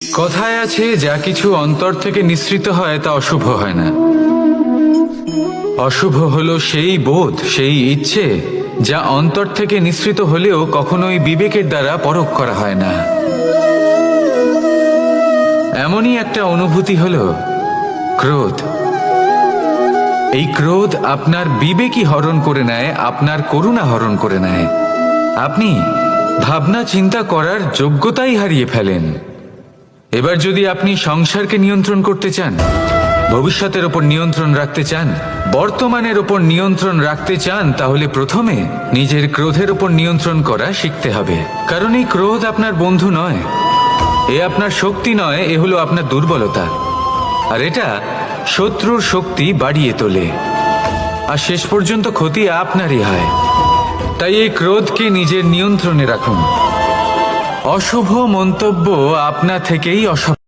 কথায় আছে যা কিছু অন্তর থেকে নিঃসৃত হয় তা অশুভ হয় না। অশুভ হলো সেই বোধ, সেই ইচ্ছে যা অন্তর থেকে নিঃসৃত হলেও কখনোই বিবেকের দ্বারা পরখ করা হয় না। এমনই একটা অনুভূতি হলো ক্রোধ। এই ক্রোধ আপনার বিবেকই হরণ করে নেয়, আপনার করুণা হরণ করে নেয়। আপনি ভাবনা চিন্তা করার যোগ্যতাই হারিয়ে ফেলেন। এবার যদি আপনি সংসারকে নিয়ন্ত্রণ করতে চান, ভবিষ্যতের ওপর নিয়ন্ত্রণ রাখতে চান, বর্তমানের ওপর নিয়ন্ত্রণ রাখতে চান, তাহলে প্রথমে নিজের ক্রোধের ওপর নিয়ন্ত্রণ করা শিখতে হবে। কারণ এই ক্রোধ আপনার বন্ধু নয়, এ আপনার শক্তি নয়, এ হলো আপনার দুর্বলতা। আর এটা শত্রুর শক্তি বাড়িয়ে তোলে, আর শেষ পর্যন্ত ক্ষতি আপনারই হয়। তাই এই ক্রোধকে নিজের নিয়ন্ত্রণে রাখুন। অশুভ মন্তব্য আপনা থেকেই